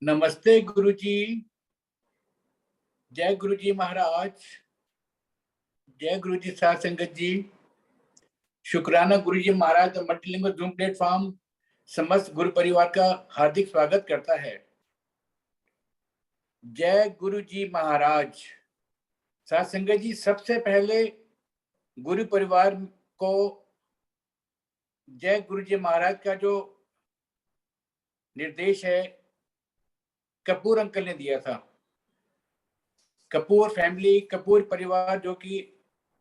नमस्ते गुरुजी। जय गुरुजी महाराज। जय गुरुजी साध संगत जी। शुक्राना गुरुजी महाराज मल्टीलिंगुअल जूम प्लेटफॉर्म समस्त गुरु परिवार का हार्दिक स्वागत करता है। जय गुरुजी महाराज। साध संगत जी, सबसे पहले गुरु परिवार को जय गुरुजी महाराज का जो निर्देश है कपूर अंकल ने दिया था। कपूर फैमिली, कपूर परिवार जो कि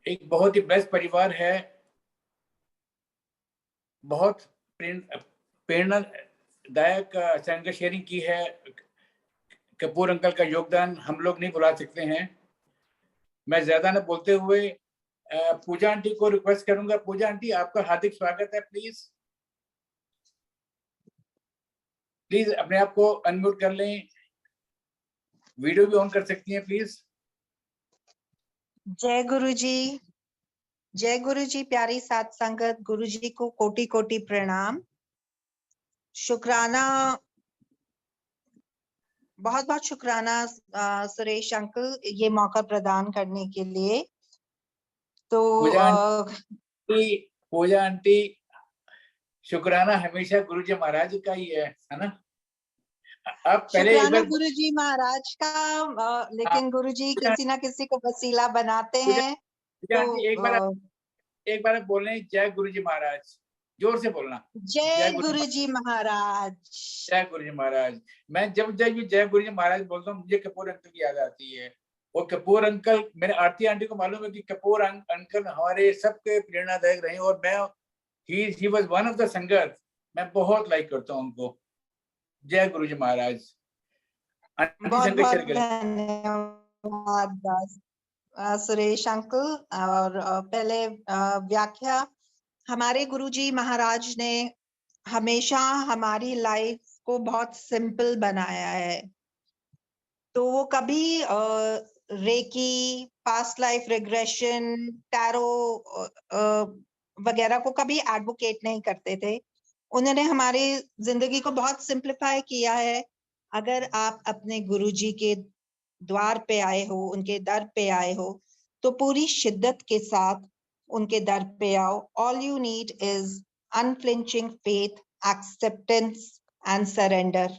एक बहुत ही बेस्ट परिवार है, बहुत प्रेरणादायक संग शेयरिंग की है। कपूर अंकल का योगदान हम लोग नहीं भुला सकते हैं। मैं ज्यादा न बोलते हुए पूजा आंटी को रिक्वेस्ट करूंगा। पूजा आंटी, आपका हार्दिक स्वागत है। प्लीज अपने आप को अनम्यूट कर लें, वीडियो भी ऑन कर सकती हैं प्लीज। जय गुरुजी। जय गुरुजी। प्यारी साध संगत, गुरुजी को कोटि कोटि प्रणाम। शुक्राना, बहुत बहुत शुक्राना सुरेश अंकल ये मौका प्रदान करने के लिए। तो पूजा आंटी, शुक्राना हमेशा गुरुजी महाराज का ही है ना। आप पहले शुक्राना गुरुजी महाराज का, लेकिन गुरुजी किसी ना किसी को वसीला बनाते हैं। तो एक बार बोलने जय गुरुजी महाराज, जोर से बोलना। जय गुरुजी महाराज। जय गुरुजी महाराज। मैं जब जय गुरुजी महाराज बोलता हूँ मुझे कपूर अंकल की याद आती है। और कपूर अंकल, मेरे आरती आंटी को मालूम है कि कपूर अंकल हमारे सबके प्रेरणादायक रहे और मैं he was one of the संगत। मैं बहुत लाइक करता हूँ उनको। जय गुरुजी महाराज। बहुत बहुत धन्यवाद सुरेश अंकल। और पहले व्याख्या, हमारे गुरुजी महाराज ने हमेशा हमारी लाइफ को बहुत सिंपल बनाया है। तो वो कभी reiki, past life regression, tarot वगैरह को कभी एडवोकेट नहीं करते थे। उन्होंने हमारी जिंदगी को बहुत सिंप्लीफाई किया है। अगर आप अपने गुरुजी के द्वार पे आए हो, उनके दर पे आए हो, तो पूरी शिद्दत के साथ उनके दर पे आओ। All you need is unflinching faith, acceptance and surrender,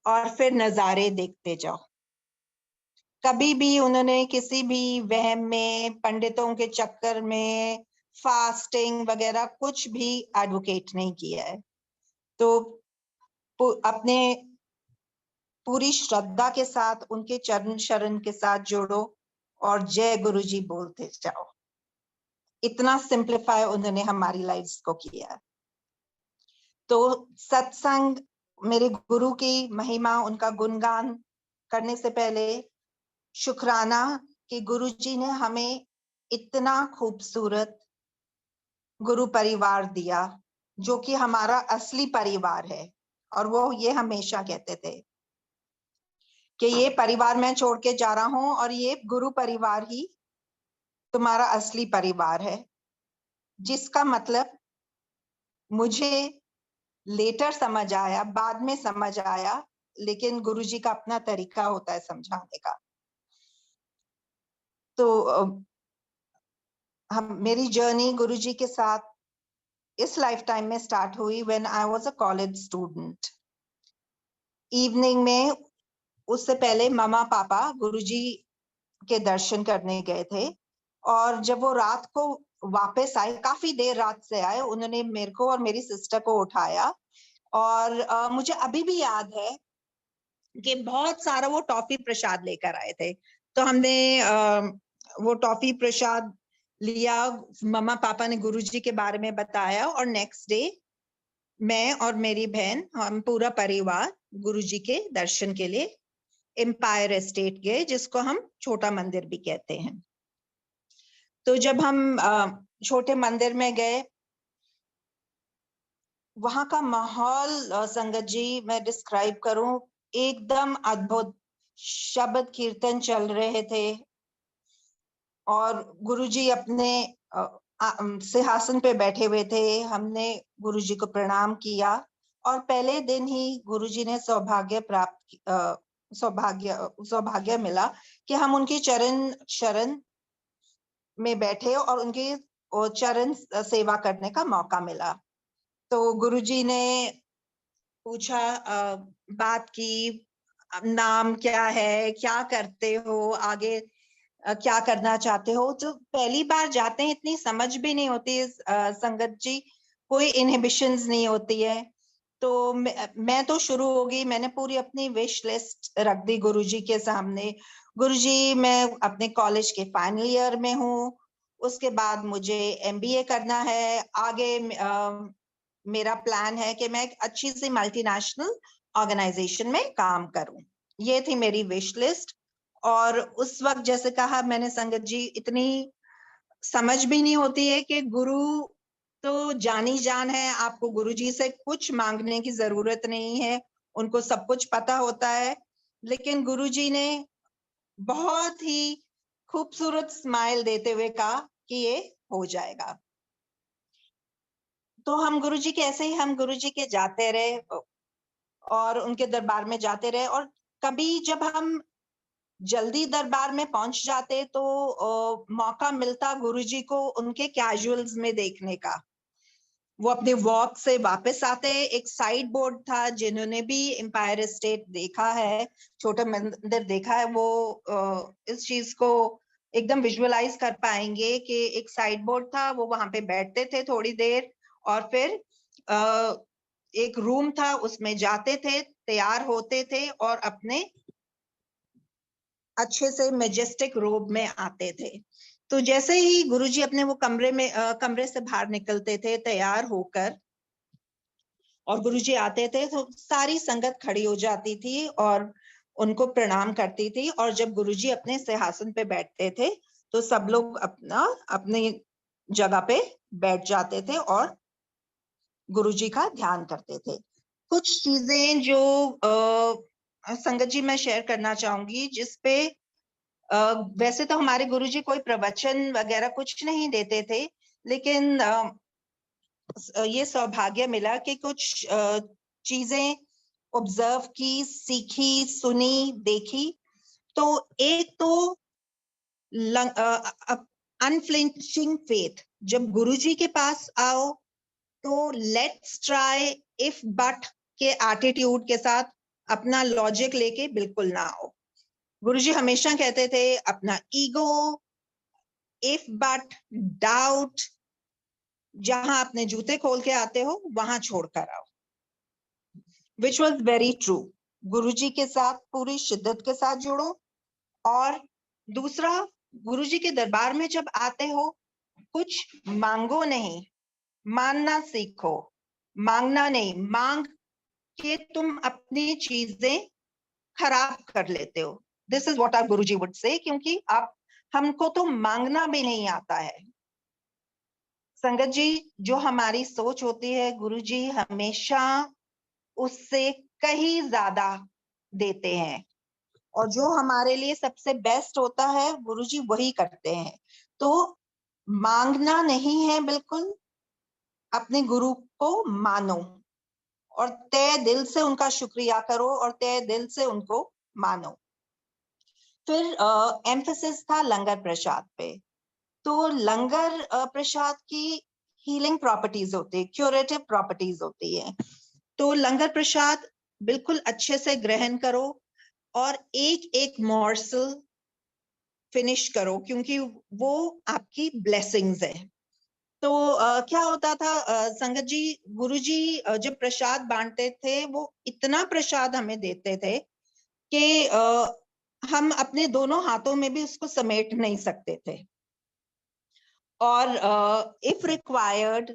और फिर नजारे देखते जाओ। कभी भी उन्होंने किसी भी वहम में, पंडितों के चक्कर में, फास्टिंग वगैरह कुछ भी एडवोकेट नहीं किया है। तो अपने पूरी श्रद्धा के साथ उनके चरण शरण के साथ जोड़ो और जय गुरुजी बोलते जाओ। इतना सिंप्लीफाई उन्होंने हमारी लाइफ्स को किया। तो सत्संग, मेरे गुरु की महिमा, उनका गुणगान करने से पहले शुक्राना कि गुरुजी ने हमें इतना खूबसूरत गुरु परिवार दिया, जो कि हमारा असली परिवार है। और वो ये हमेशा कहते थे कि ये परिवार मैं छोड़ के जा रहा हूं और ये गुरु परिवार ही तुम्हारा असली परिवार है। जिसका मतलब मुझे लेटर समझ आया, बाद में समझ आया, लेकिन गुरुजी का अपना तरीका होता है समझाने का। तो मेरी जर्नी गुरुजी के साथ इस लाइफ टाइम में स्टार्ट हुई when I was a college student. Evening में, उससे पहले मम्मा पापा गुरुजी के दर्शन करने गए थे, और जब वो रात को वापस आए, काफी देर रात से आए, उन्होंने मेरे को और मेरी सिस्टर को उठाया। और मुझे अभी भी याद है कि बहुत सारा वो टॉफी प्रसाद लेकर आए थे। तो हमने वो टॉफी प्रसाद लिया, मम्मा पापा ने गुरुजी के बारे में बताया, और नेक्स्ट डे मैं और मेरी बहन, हम पूरा परिवार गुरुजी के दर्शन के लिए एम्पायर एस्टेट गए, जिसको हम छोटा मंदिर भी कहते हैं। तो जब हम छोटे मंदिर में गए, वहां का माहौल संगत जी मैं डिस्क्राइब करूं, एकदम अद्भुत। शब्द कीर्तन चल रहे थे और गुरुजी अपने सिंहासन पे बैठे हुए थे। हमने गुरुजी को प्रणाम किया और पहले दिन ही गुरुजी ने सौभाग्य मिला कि हम उनकी चरण शरण में बैठे और उनके चरण सेवा करने का मौका मिला। तो गुरुजी ने पूछा, बात की, नाम क्या है, क्या करते हो, आगे क्या करना चाहते हो। तो पहली बार जाते हैं, इतनी समझ भी नहीं होती संगत जी, कोई इनहिबिशंस नहीं होती है। तो मैं तो शुरू हो गई, मैंने पूरी अपनी विश लिस्ट रख दी गुरुजी के सामने। गुरुजी, मैं अपने कॉलेज के फाइनल ईयर में हूँ, उसके बाद मुझे एमबीए करना है, आगे मेरा प्लान है कि मैं एक अच्छी सी मल्टीनेशनल ऑर्गेनाइजेशन में काम करूं। ये थी मेरी विश लिस्ट। और उस वक्त जैसे कहा मैंने संगत जी, इतनी समझ भी नहीं होती है कि गुरु तो जानी जान है, आपको गुरुजी से कुछ मांगने की जरूरत नहीं है, उनको सब कुछ पता होता है। लेकिन गुरुजी ने बहुत ही खूबसूरत स्माइल देते हुए कहा कि ये हो जाएगा। तो हम गुरुजी के ऐसे ही हम गुरुजी के जाते रहे और उनके दरबार में जाते रहे। और कभी जब हम जल्दी दरबार में पहुंच जाते तो मौका मिलता गुरुजी को उनके कैजुअल्स में देखने का। वो अपने वॉक से वापस आते, एक साइड बोर्ड था, जिन्होंने भी एम्पायर स्टेट देखा है, छोटा मंदिर देखा है, वो इस चीज को एकदम विजुअलाइज कर पाएंगे कि एक साइड बोर्ड था, वो वहां पे बैठते थे थोड़ी देर और फिर एक रूम था, उसमें जाते थे, तैयार होते थे और अपने अच्छे से मेजेस्टिक रोब में आते थे। तो जैसे ही गुरुजी अपने वो कमरे से बाहर निकलते थे तैयार होकर और गुरुजी आते थे, तो सारी संगत खड़ी हो जाती थी और उनको प्रणाम करती थी। और जब गुरुजी अपने सिंहासन पे बैठते थे तो सब लोग अपनी जगह पे बैठ जाते थे और गुरुजी का ध्यान करते थे। कुछ चीजें जो संगत जी मैं शेयर करना चाहूंगी, जिसपे वैसे तो हमारे गुरुजी कोई प्रवचन वगैरह कुछ नहीं देते थे, लेकिन ये सौभाग्य मिला कि कुछ चीजें ऑब्जर्व की, सीखी, सुनी, देखी। तो एक तो अनफ्लिंचिंग फेथ, जब गुरुजी के पास आओ तो लेट्स ट्राई इफ बट के एटीट्यूड के साथ अपना लॉजिक लेके बिल्कुल ना आओ। गुरुजी हमेशा कहते थे अपना ईगो, इफ बट, डाउट, जहां अपने जूते खोल के आते हो वहां छोड़कर आओ, विच वॉज वेरी ट्रू। गुरुजी के साथ पूरी शिद्दत के साथ जुड़ो। और दूसरा, गुरुजी के दरबार में जब आते हो कुछ मांगो नहीं, मानना सीखो। मांगना नहीं, मांग के तुम अपनी चीजें खराब कर लेते हो। This is what our Guruji would say, क्योंकि आप हमको तो मांगना भी नहीं आता है। संगत जी, जो हमारी सोच होती है गुरुजी हमेशा उससे कहीं ज्यादा देते हैं, और जो हमारे लिए सबसे बेस्ट होता है गुरुजी वही करते हैं। तो मांगना नहीं है बिल्कुल, अपने गुरु को मानो और तय दिल से उनका शुक्रिया करो और तय दिल से उनको मानो। फिर एम्फेसिस था लंगर प्रसाद पे। तो लंगर प्रसाद की हीलिंग प्रॉपर्टीज होती है, क्यूरेटिव प्रॉपर्टीज होती है। तो लंगर प्रसाद बिल्कुल अच्छे से ग्रहण करो और एक एक मॉर्सल फिनिश करो, क्योंकि वो आपकी ब्लेसिंग्स है। तो क्या होता था संगत जी, गुरुजी जब प्रसाद बांटते थे वो इतना प्रसाद हमें देते थे कि हम अपने दोनों हाथों में भी उसको समेट नहीं सकते थे। और if required,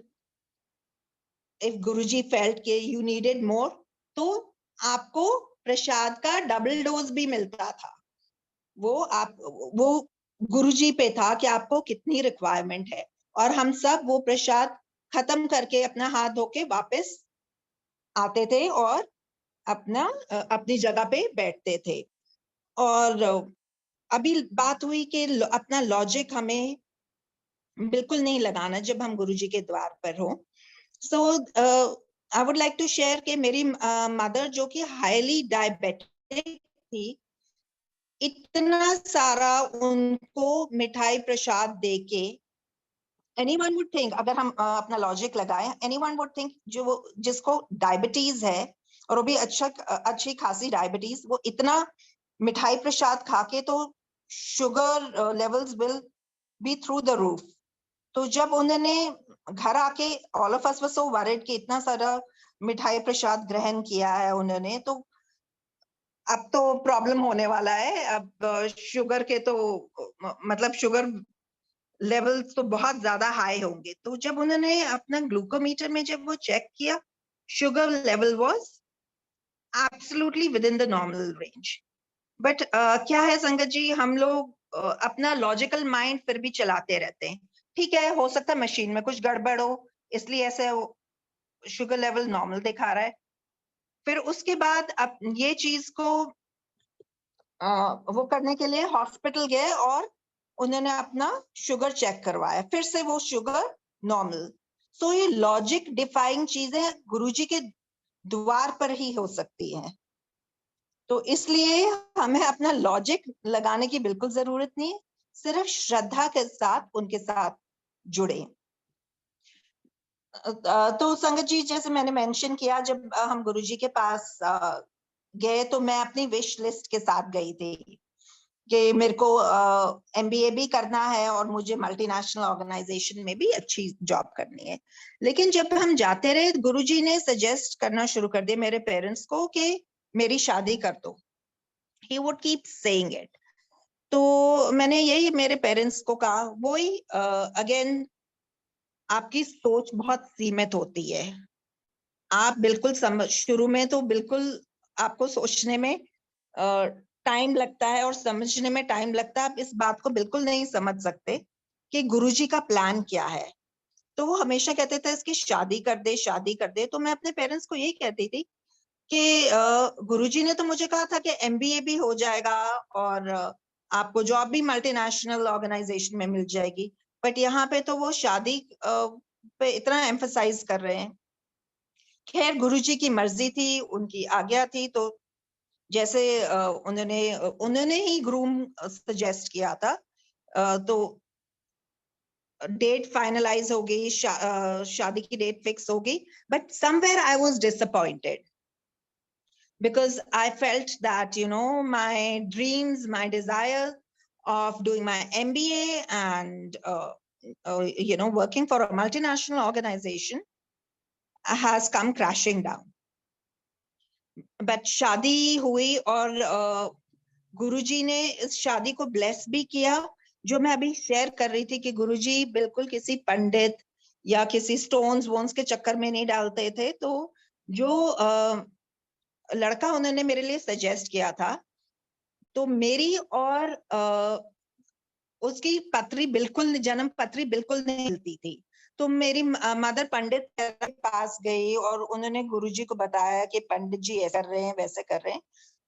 if Guruji felt के यू नीडेड मोर, तो आपको प्रसाद का डबल डोज भी मिलता था। वो गुरुजी पे था कि आपको कितनी रिक्वायरमेंट है। और हम सब वो प्रसाद खत्म करके अपना हाथ धो के वापस आते थे और अपनी जगह पे बैठते थे। और अभी बात हुई कि अपना लॉजिक हमें बिल्कुल नहीं लगाना जब हम गुरुजी के द्वार पर हो। So I would like to share कि मेरी मदर जो कि हाईली डायबिटिक थी, इतना सारा उनको मिठाई प्रसाद देके एनीवन वुड थिंक, अगर हम अपना लॉजिक लगाएं, एनीवन वुड थिंक जो जिसको डायबिटीज है और वो भी अच्छी खासी डायबिटीज, वो इतना मिठाई प्रसाद खा के तो sugar levels will be through the roof. तो जब उन्होंने घर आके, all of us were so worried कि इतना सारा मिठाई प्रसाद ग्रहण किया है उन्होंने, तो अब तो प्रॉब्लम होने वाला है। अब शुगर के तो मतलब शुगर लेवल्स तो बहुत ज्यादा हाई होंगे। तो जब उन्होंने अपना ग्लूकोमीटर में जब वो चेक किया, sugar level was absolutely with in the normal range. But क्या है संगत जी, हम लोग अपना लॉजिकल माइंड फिर भी चलाते रहते हैं। ठीक है, हो सकता है मशीन में कुछ गड़बड़ हो, इसलिए ऐसे शुगर लेवल नॉर्मल दिखा रहा है। फिर उसके बाद अब ये चीज को वो करने के लिए हॉस्पिटल गए और उन्होंने अपना शुगर चेक करवाया, फिर से वो शुगर नॉर्मल। सो ये लॉजिक डिफाइंग चीजें गुरुजी के द्वार पर ही हो सकती हैं। तो इसलिए हमें अपना लॉजिक लगाने की बिल्कुल जरूरत नहीं है, सिर्फ श्रद्धा के साथ उनके साथ जुड़े। तो संगत जी, जैसे मैंने मेंशन किया, जब हम गुरुजी के पास गए तो मैं अपनी विश लिस्ट के साथ गई थी कि मेरे को MBA भी करना है और मुझे मल्टीनेशनल ऑर्गेनाइजेशन में भी अच्छी जॉब करनी है। लेकिन जब हम जाते रहे, गुरुजी ने सजेस्ट करना शुरू कर दिया मेरे पेरेंट्स को कि मेरी शादी कर दो। He would keep saying it. तो मैंने यही मेरे पेरेंट्स को कहा, वही अगेन आपकी सोच बहुत सीमित होती है। आप बिल्कुल समझ, शुरू में तो बिल्कुल आपको सोचने में टाइम लगता है और समझने में टाइम लगता है। आप इस बात को बिल्कुल नहीं समझ सकते कि गुरुजी का प्लान क्या है। तो वो हमेशा कहते थे इसकी शादी कर दे, शादी कर दे। तो मैं अपने पेरेंट्स को यही कहती थी कि गुरुजी ने तो मुझे कहा था कि MBA भी हो जाएगा और आपको जॉब भी मल्टीनेशनल ऑर्गेनाइजेशन में मिल जाएगी। बट यहाँ पे तो वो शादी पे इतना एम्फसाइज कर रहे हैं। खैर, गुरुजी की मर्जी थी, उनकी आज्ञा थी। तो जैसे उन्होंने ही ग्रूम सजेस्ट किया था, तो डेट फाइनलाइज हो गई, शादी की डेट फिक्स हो गई। But somewhere I was disappointed because I felt that, my dreams, my desire of doing my MBA and working for a multinational organization has come crashing down. But शादी हुई और गुरुजी ने इस शादी को ब्लेस भी किया। जो मैं अभी शेयर कर रही थी कि गुरुजी बिल्कुल किसी पंडित या किसी स्टोन्स वोन्स के चक्कर में नहीं डालते थे। तो जो लड़का उन्होंने मेरे लिए सजेस्ट किया था, तो मेरी और उसकी पत्री बिल्कुल, जन्म पत्री बिल्कुल नहीं मिलती थी। तो मेरी मदर पंडित के पास गई और उन्होंने गुरुजी को बताया कि पंडित जी ऐसा कर रहे हैं, वैसे कर रहे हैं।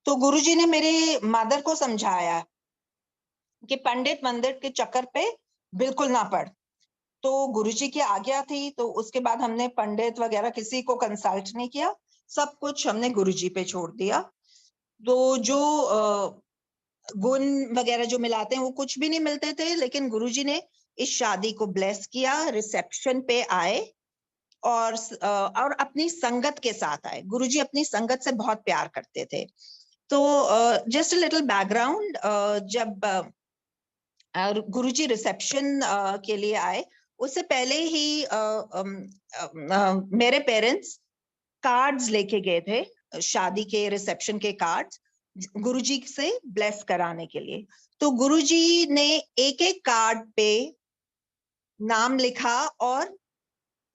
तो गुरुजी ने मेरे मदर को समझाया कि पंडित मंदिर के चक्कर पे बिल्कुल ना पड़। तो गुरुजी की आज्ञा थी, तो उसके बाद हमने पंडित वगैरह किसी को कंसल्ट नहीं किया, सब कुछ हमने गुरुजी पे छोड़ दिया। तो जो गुण वगैरह जो मिलाते हैं वो कुछ भी नहीं मिलते थे, लेकिन गुरुजी ने इस शादी को ब्लेस किया। रिसेप्शन पे आए और अपनी संगत के साथ आए। गुरुजी अपनी संगत से बहुत प्यार करते थे। तो जस्ट अ लिटिल बैकग्राउंड, जब गुरुजी रिसेप्शन के लिए आए, उससे पहले ही मेरे पेरेंट्स कार्ड्स लेके गए थे, शादी के रिसेप्शन के कार्ड्स गुरुजी से ब्लेस कराने के लिए। तो गुरुजी ने एक एक कार्ड पे नाम लिखा और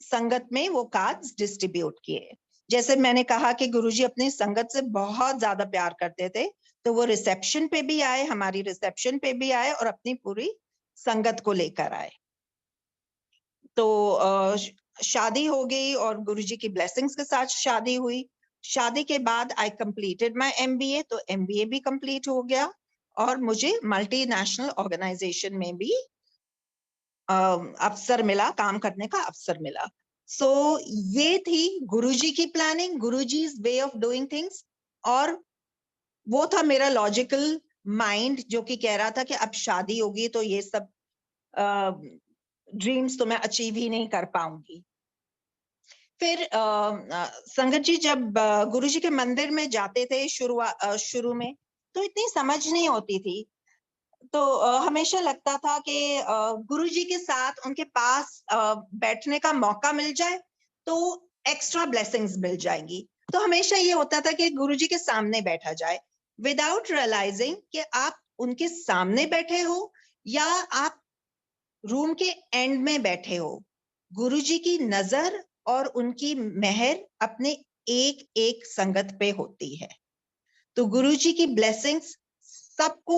संगत में वो कार्ड्स डिस्ट्रीब्यूट किए। जैसे मैंने कहा कि गुरुजी अपनी संगत से बहुत ज्यादा प्यार करते थे, तो वो रिसेप्शन पे भी आए, हमारी रिसेप्शन पे भी आए और अपनी पूरी संगत को लेकर आए। तो शादी हो गई और गुरुजी की ब्लेसिंग्स के साथ शादी हुई। शादी के बाद आई कंप्लीटेड माय MBA, तो MBA भी कंप्लीट हो गया और मुझे मल्टीनेशनल ऑर्गेनाइजेशन में भी अवसर मिला, काम करने का अवसर मिला। सो ये थी गुरुजी की planning, Guruji's way of doing things, और वो था मेरा लॉजिकल माइंड जो कि कह रहा था कि अब शादी होगी तो ये सब ड्रीम्स तो मैं अचीव ही नहीं कर पाऊंगी। फिर संगत जी जब गुरुजी के मंदिर में जाते थे शुरू में, तो इतनी समझ नहीं होती थी। तो हमेशा लगता था कि गुरुजी के साथ उनके पास बैठने का मौका मिल जाए तो एक्स्ट्रा ब्लेसिंग्स मिल जाएंगी। तो हमेशा ये होता था कि गुरुजी के सामने बैठा जाए, विदाउट रियलाइजिंग कि आप उनके सामने बैठे हो या आप रूम के एंड में बैठे हो। गुरुजी की नजर और उनकी मेहर अपने एक एक संगत पे होती है। तो गुरुजी की ब्लेसिंग्स सबको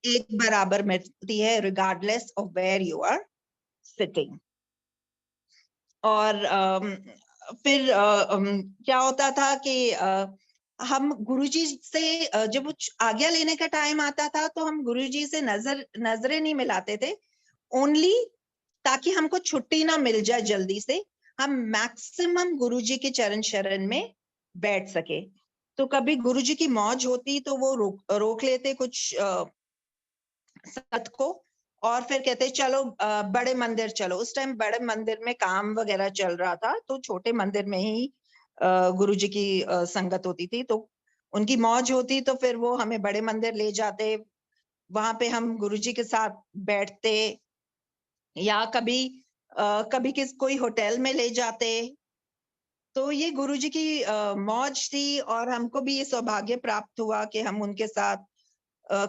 एक बराबर मिलती है, regardless of where you are sitting. और फिर क्या होता था कि हम गुरुजी से जब वो आज्ञा लेने का टाइम आता था तो हम गुरुजी से नजरें नहीं मिलाते थे, ओनली ताकि हमको छुट्टी ना मिल जाए जल्दी से, हम मैक्सिमम गुरुजी के चरण शरण में बैठ सके। तो कभी गुरुजी की मौज होती तो वो रोक लेते कुछ संगत को, और फिर कहते चलो बड़े मंदिर चलो। उस टाइम बड़े मंदिर में काम वगैरह चल रहा था, तो छोटे मंदिर में ही गुरुजी की संगत होती थी। तो उनकी मौज होती तो फिर वो हमें बड़े मंदिर ले जाते, वहां पे हम गुरुजी के साथ बैठते, या कभी कोई होटल में ले जाते। तो ये गुरुजी की मौज थी, और हमको भी ये सौभाग्य प्राप्त हुआ कि हम उनके साथ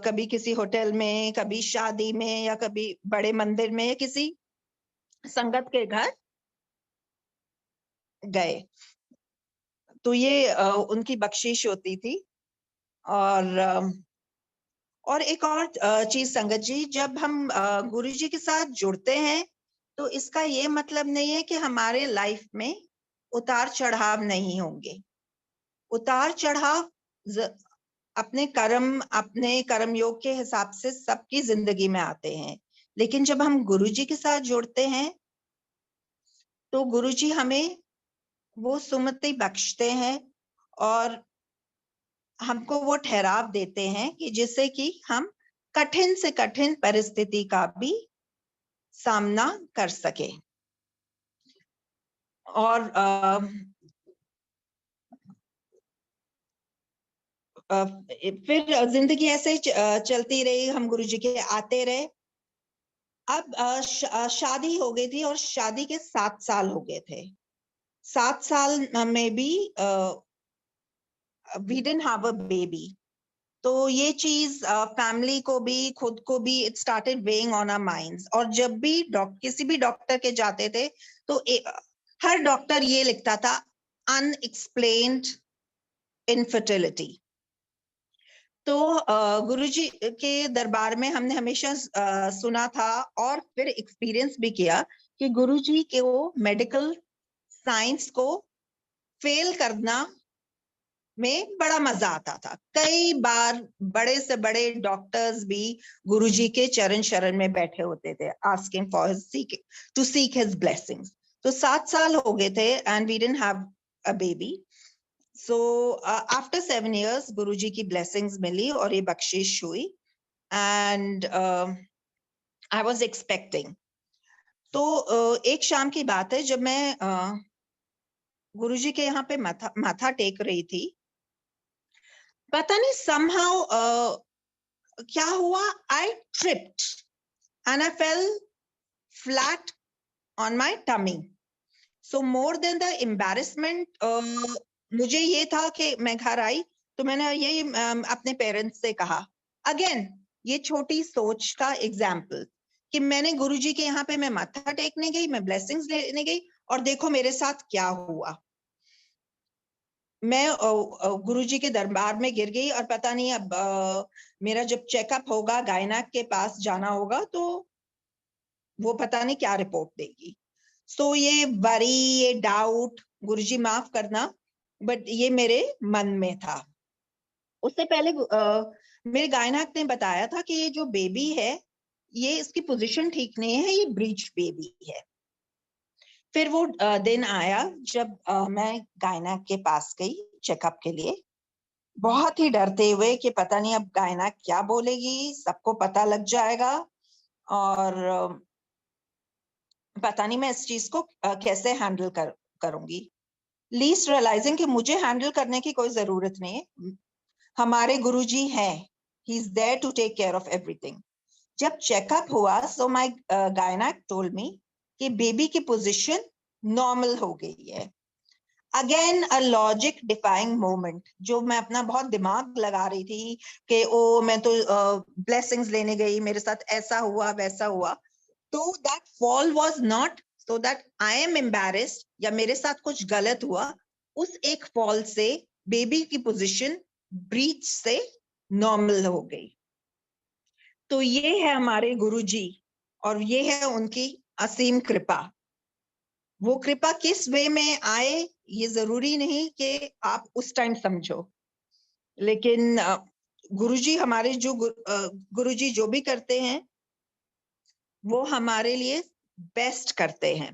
कभी किसी होटल में, कभी शादी में, या कभी बड़े मंदिर में, या किसी संगत के घर गए। तो ये उनकी बख्शिश होती थी। और एक और चीज संगत जी, जब हम गुरुजी के साथ जुड़ते हैं तो इसका ये मतलब नहीं है कि हमारे लाइफ में उतार चढ़ाव नहीं होंगे। उतार चढ़ाव अपने कर्म योग के हिसाब से सबकी जिंदगी में आते हैं, लेकिन जब हम गुरुजी के साथ जुड़ते हैं तो गुरुजी हमें वो सुमति बख्शते हैं और हमको वो ठहराव देते हैं कि जिससे कि हम कठिन से कठिन परिस्थिति का भी सामना कर सके। और फिर जिंदगी ऐसे चलती रही, हम गुरुजी के आते रहे। अब शादी हो गई थी, और शादी के 7 साल हो गए थे। 7 साल में भी we didn't have a baby. तो ये चीज फैमिली को भी, खुद को भी, it started weighing on our minds. और जब भी किसी भी डॉक्टर के जाते थे तो हर डॉक्टर ये लिखता था, अनएक्सप्लेन्ड इनफर्टिलिटी। तो गुरुजी के दरबार में हमने हमेशा सुना था और फिर एक्सपीरियंस भी किया कि गुरुजी के वो मेडिकल साइंस को फेल करना में बड़ा मजा आता था। कई बार बड़े से बड़े डॉक्टर्स भी गुरुजी के चरण शरण में बैठे होते थे, asking for to seek his blessings. तो 7 साल हो गए थे and we didn't have a baby. So after 7 years Guruji की ब्लेसिंग्स मिली और ये बख्शिश हुई, एंड आई वाज एक्सपेक्टिंग। तो एक शाम की बात है, जब मैं गुरुजी के यहाँ पे माथा टेक रही थी, पता नहीं somehow क्या हुआ, I tripped and I fell flat on my tummy. So more than the embarrassment, मुझे ये था कि मैं घर आई तो मैंने यही अपने पेरेंट्स से कहा, अगेन ये छोटी सोच का एग्जाम्पल, कि मैंने गुरुजी के यहाँ पे मैं माथा टेकने गई, मैं ब्लेसिंग्स लेने गई, और देखो मेरे साथ क्या हुआ। मैं गुरुजी के दरबार में गिर गई, और पता नहीं अब मेरा जब चेकअप होगा, गायनेक के पास जाना होगा, तो वो पता नहीं क्या रिपोर्ट देगी। सो ये वरी, ये डाउट, गुरुजी माफ करना, बट ये मेरे मन में था। उससे पहले मेरे गायनेक ने बताया था कि ये जो बेबी है, ये इसकी पोजीशन ठीक नहीं है, ये ब्रीच बेबी है। फिर वो दिन आया जब मैं गायना के पास गई चेकअप के लिए, बहुत ही डरते हुए कि पता नहीं अब गायना क्या बोलेगी, सबको पता लग जाएगा और पता नहीं मैं इस चीज को कैसे हैंडल करूंगी। लीस्ट रियलाइजिंग कि मुझे हैंडल करने की कोई जरूरत नहीं है, हमारे गुरुजी हैं, he is there to take care of everything. जब चेकअप हुआ सो माय गायनेक टोल्ड मी कि बेबी की पोजीशन नॉर्मल हो गई है। Again a logic defying moment, जो मैं अपना बहुत दिमाग लगा रही थी कि ओ मैं तो ब्लेसिंग्स लेने गई, मेरे साथ ऐसा हुआ वैसा हुआ, तो that fall was not so that I am embarrassed या मेरे साथ कुछ गलत हुआ। उस एक फॉल से बेबी की पोजीशन ब्रीच से नॉर्मल हो गई। तो ये है हमारे गुरुजी और ये है उनकी असीम कृपा। वो कृपा किस वे में आए ये जरूरी नहीं कि आप उस टाइम समझो, लेकिन गुरुजी हमारे जो गुरुजी जो भी करते हैं वो हमारे लिए बेस्ट करते हैं।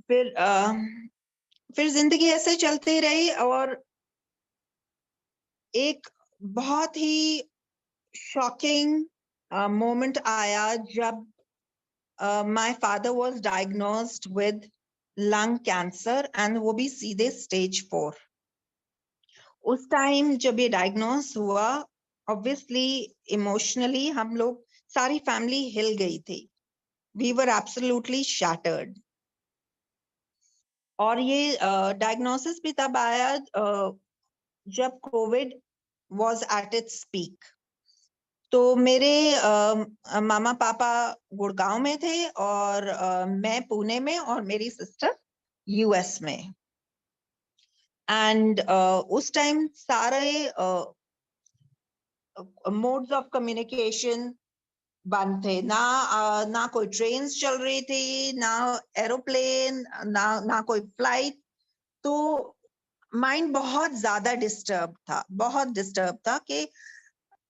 फिर जिंदगी ऐसे चलती रही और एक बहुत ही शॉकिंग मोमेंट आया जब my father was diagnosed with lung cancer and वो भी सीधे स्टेज 4। उस टाइम जब ये डायग्नोस हुआ, ऑब्वियसली इमोशनली हम लोग सारी फैमिली हिल गई थी, वी वर एब्सोल्युटली शैटर्ड। और ये डायग्नोसिस भी तब आया जब Covid was at its peak. तो मेरे मामा पापा गुड़गांव में थे और मैं पुणे में और मेरी सिस्टर यूएस में। एंड उस टाइम सारे मोड्स ऑफ कम्युनिकेशन बंद थे, ना कोई ट्रेन्स चल रही थी, ना एरोप्लेन, ना कोई फ्लाइट। तो माइंड बहुत ज्यादा डिस्टर्ब था, बहुत डिस्टर्ब था कि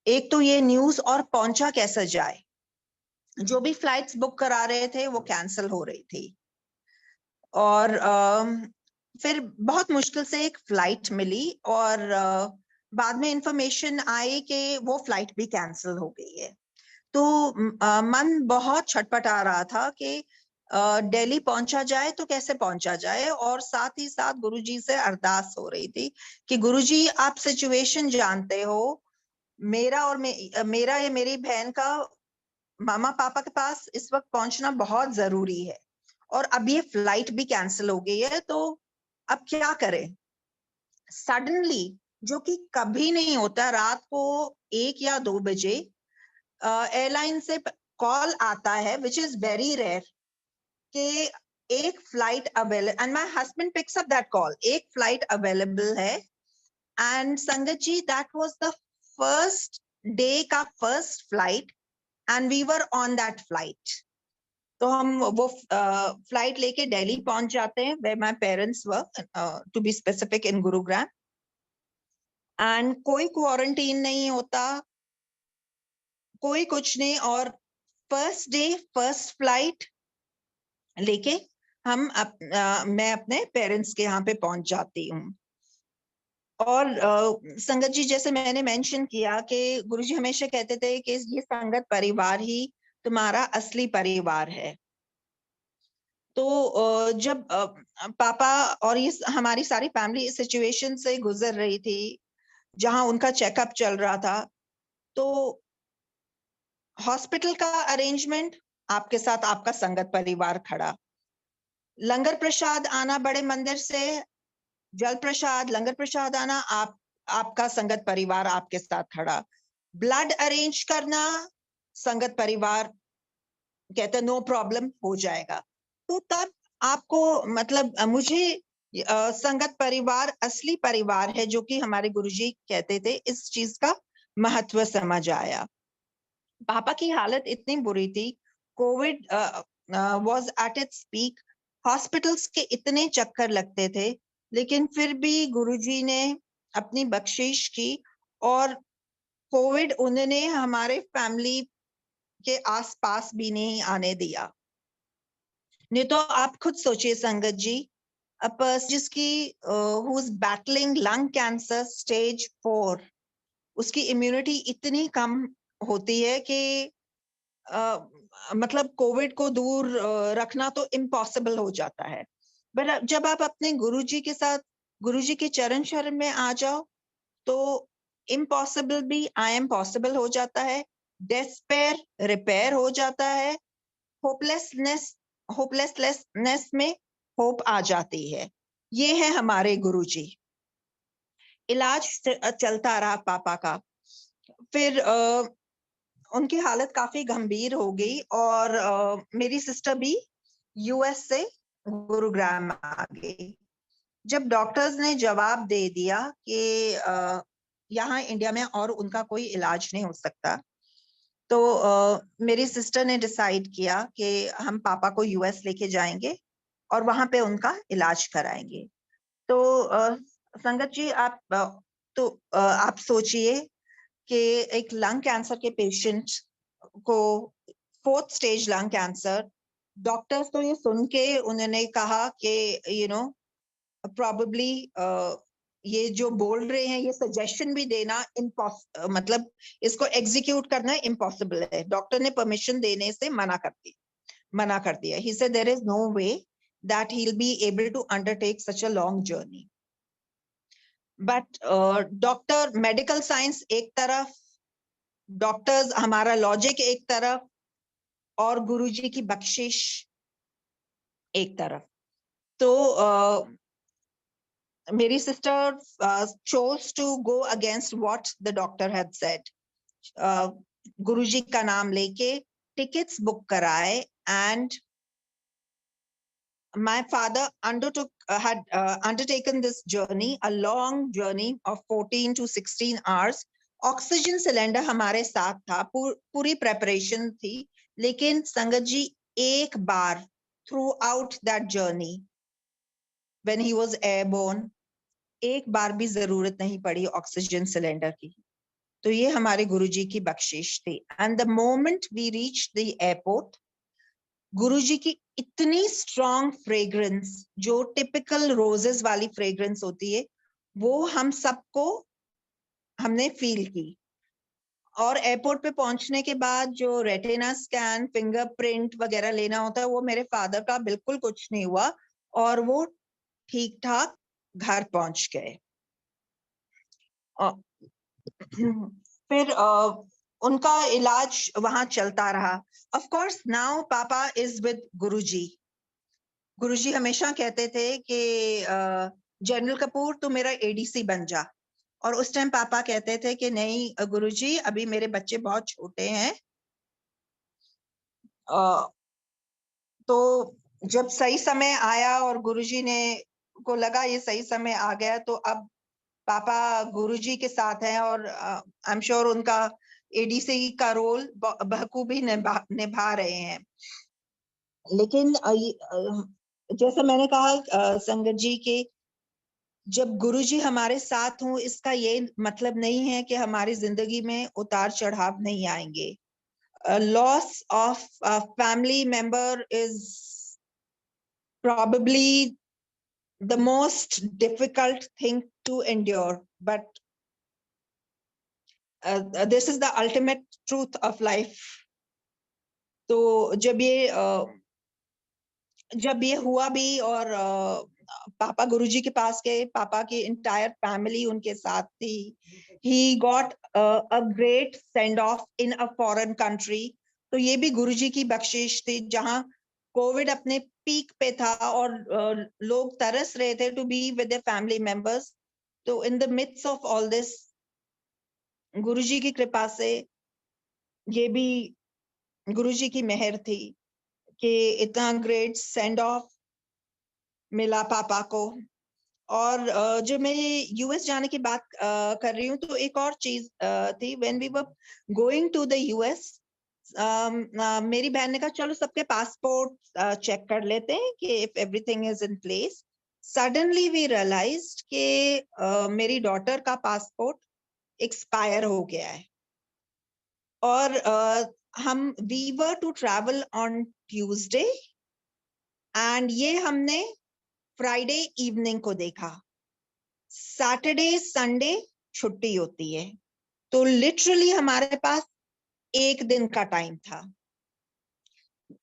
एक तो ये न्यूज और पहुंचा कैसे जाए, जो भी फ्लाइट्स बुक करा रहे थे वो कैंसिल हो रही थी। और फिर बहुत मुश्किल से एक फ्लाइट मिली और बाद में इंफॉर्मेशन आई कि वो फ्लाइट भी कैंसिल हो गई है। तो मन बहुत छटपटा रहा था कि दिल्ली पहुंचा जाए तो कैसे पहुंचा जाए, और साथ ही साथ गुरुजी से अरदास हो रही थी कि गुरुजी आप सिचुएशन जानते हो, मेरा और मेरा या मेरी बहन का मामा पापा के पास इस वक्त पहुंचना बहुत जरूरी है और अब ये फ्लाइट भी कैंसिल हो गई है, तो अब क्या करें। सडनली, जो कि कभी नहीं होता, रात को 1 या 2 बजे एयरलाइन से कॉल आता है, विच इज वेरी रेयर, कि एक flight available, and my husband picks up that call, एक फ्लाइट अवेलेबल है। And Sangat ji, that was the first day का first flight and we were on that flight. तो हम वो फ्लाइट लेके दिल्ली पहुंच जाते हैं, where my parents were, to be specific in Gurugram. And कोई क्वारंटीन नहीं होता, कोई कुछ नहीं, और फर्स्ट डे फर्स्ट फ्लाइट लेके मैं अपने पेरेंट्स के यहाँ पे पहुंच जाती हूँ। और संगत जी, जैसे मैंने मेंशन किया कि गुरुजी हमेशा कहते थे कि ये संगत परिवार ही तुम्हारा असली परिवार है। तो जब पापा और ये हमारी सारी फैमिली इस सिचुएशन से गुजर रही थी जहां उनका चेकअप चल रहा था, तो हॉस्पिटल का अरेंजमेंट, आपके साथ आपका संगत परिवार खड़ा, लंगर प्रसाद आना बड़े मंदिर से, जल प्रसाद लंगर प्रसाद आना, आपका संगत परिवार आपके साथ खड़ा, ब्लड अरेंज करना, संगत परिवार कहते नो प्रॉब्लम, हो जाएगा। तो तब आपको मतलब मुझे संगत परिवार असली परिवार है, जो कि हमारे गुरुजी कहते थे, इस चीज का महत्व समझ आया। पापा की हालत इतनी बुरी थी, Covid was at its peak, hospitals के इतने चक्कर लगते थे, लेकिन फिर भी गुरुजी ने अपनी बख्शिश की और कोविड उन्होंने हमारे फैमिली के आसपास भी नहीं आने दिया। नहीं तो आप खुद सोचिए संगत जी, अ पर्सन जिसकी who is battling lung cancer stage 4, उसकी इम्यूनिटी इतनी कम होती है कि मतलब कोविड को दूर रखना तो इम्पॉसिबल हो जाता है। बट जब आप अपने गुरुजी के साथ, गुरुजी के चरण शरण में आ जाओ, तो इम्पॉसिबल भी आई एम पॉसिबल हो जाता है, डेस्पेयर रिपेयर हो जाता है, होपलेसनेस होपलेसनेस में होप आ जाती है। ये है हमारे गुरुजी। इलाज चलता रहा पापा का। फिर उनकी हालत काफी गंभीर हो गई और मेरी सिस्टर भी यूएस से गुरुग्राम आ गई। जब डॉक्टर्स ने जवाब दे दिया कि यहाँ इंडिया में और उनका कोई इलाज नहीं हो सकता, तो मेरी सिस्टर ने डिसाइड किया कि हम पापा को यूएस लेके जाएंगे और वहां पे उनका इलाज कराएंगे। तो संगत जी, आप सोचिए कि एक लंग कैंसर के पेशेंट को, 4th stage lung cancer, doctors तो ये सुन के उन्होंने कहा कि यू नो प्रॉबेबली ये जो बोल रहे हैं, ये सजेशन भी देना मतलब इसको एग्जीक्यूट करना इम्पॉसिबल है। डॉक्टर ने परमिशन देने से मना कर दिया। He said there is no way that he will be able to undertake such a long journey. But doctor, medical science एक तरफ, डॉक्टर्स, हमारा लॉजिक एक तरफ, और गुरुजी की बख्शिश एक तरफ। तो मेरी sister chose to go against what the doctor had said. गुरुजी का नाम लेके टिकट्स बुक कराए, and my father had undertaken this journey, a long journey of 14 to 16 hours. Oxygen cylinder हमारे साथ था, पूरी प्रेपरेशन थी, लेकिन संगत जी एक बार throughout that journey when he was airborne, एक बार भी जरूरत नहीं पड़ी ऑक्सीजन सिलेंडर की। तो ये हमारे गुरुजी की बख्शिश थी। And the moment we reach the airport, Guruji की इतनी स्ट्रॉन्ग फ्रेग्रेंस, जो टिपिकल रोजेस वाली फ्रेग्रेंस होती है, वो हम सबको, हमने फील की। और एयरपोर्ट पे पहुंचने के बाद जो रेटिना स्कैन, फिंगरप्रिंट वगैरह लेना होता है, वो मेरे फादर का बिल्कुल कुछ नहीं हुआ और वो ठीक ठाक घर पहुंच गए। फिर उनका इलाज वहां चलता रहा। ऑफ कोर्स नाउ पापा इज विद गुरुजी। गुरुजी हमेशा कहते थे कि जनरल कपूर तू मेरा एडीसी बन जा, और उस टाइम पापा कहते थे कि नहीं गुरुजी, अभी मेरे बच्चे बहुत छोटे हैं। तो जब सही समय आया और गुरुजी ने को लगा ये सही समय आ गया, तो अब पापा गुरुजी के साथ हैं और आई एम श्योर उनका एडीसी का रोल बखूबी निभा रहे हैं। लेकिन जैसे मैंने कहा संगत जी के, जब गुरुजी हमारे साथ हों, इसका ये मतलब नहीं है कि हमारी जिंदगी में उतार चढ़ाव नहीं आएंगे। Loss of family member is probably the most difficult thing to endure, but this is the ultimate truth of life. तो जब ये हुआ भी और पापा गुरुजी के पास गए, पापा की इंटायर फैमिली उनके साथ थी। He got a great send off in a foreign country. तो ये भी गुरुजी की बख्शिश थी, जहां कोविड अपने पीक पे था और लोग तरस रहे थे to be with their family members. तो in the midst of all this, Guruji की कृपा से, ये भी गुरुजी की मेहर थी कि इतना ग्रेट सेंड ऑफ मिला पापा को। और जो मैं यूएस जाने की बात कर रही हूँ, तो एक और चीज थी। When we were going to the US, मेरी बहन ने कहा चलो सबके पासपोर्ट चेक कर लेते हैं कि if everything is in place. Suddenly we realised कि मेरी डॉटर का पासपोर्ट एक्सपायर हो गया है और हम we were to travel on Tuesday and ये हमने फ्राइडे इवनिंग को देखा। सैटरडे संडे छुट्टी होती है, तो लिटरली हमारे पास एक दिन का टाइम था।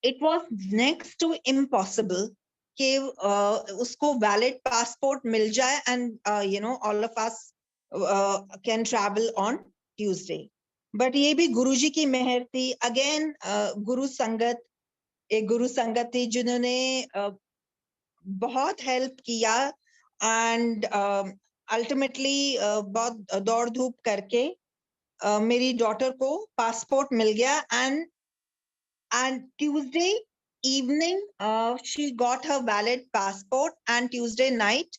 It was next to impossible कि उसको वैलिड पासपोर्ट मिल जाए and you know all of us can travel on Tuesday. But ये भी गुरुजी की मेहर थी। अगेन गुरु संगत, एक गुरु संगत थी जिन्होंने बहुत हेल्प किया एंड अल्टीमेटली बहुत दौड़ धूप करके मेरी डॉटर को पासपोर्ट मिल गया and Tuesday evening she got her valid passport and Tuesday night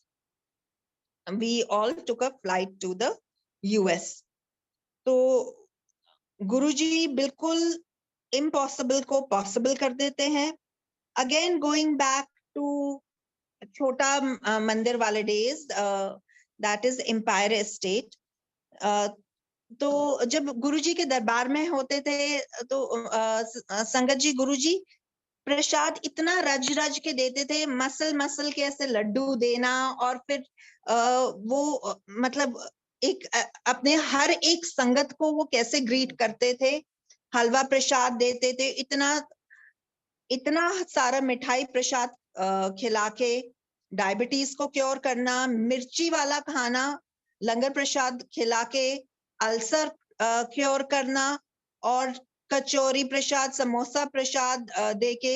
we all took a flight to the US. तो गुरुजी बिल्कुल इम्पॉसिबल को पॉसिबल कर देते हैं। Again going back to Chhota Mandir वाले days, that is Empire Estate. तो जब गुरुजी के दरबार में होते थे तो संगत जी गुरुजी प्रसाद इतना रज रज के देते थे, मसल मसल के ऐसे लड्डू देना, और फिर वो मतलब एक अपने हर एक संगत को वो कैसे ग्रीट करते थे, हलवा प्रसाद देते थे, इतना इतना सारा मिठाई प्रसाद खिला के डायबिटीज को क्योर करना, मिर्ची वाला खाना लंगर प्रसाद खिला के अल्सर क्योर करना, और कचौरी प्रसाद समोसा प्रसाद देके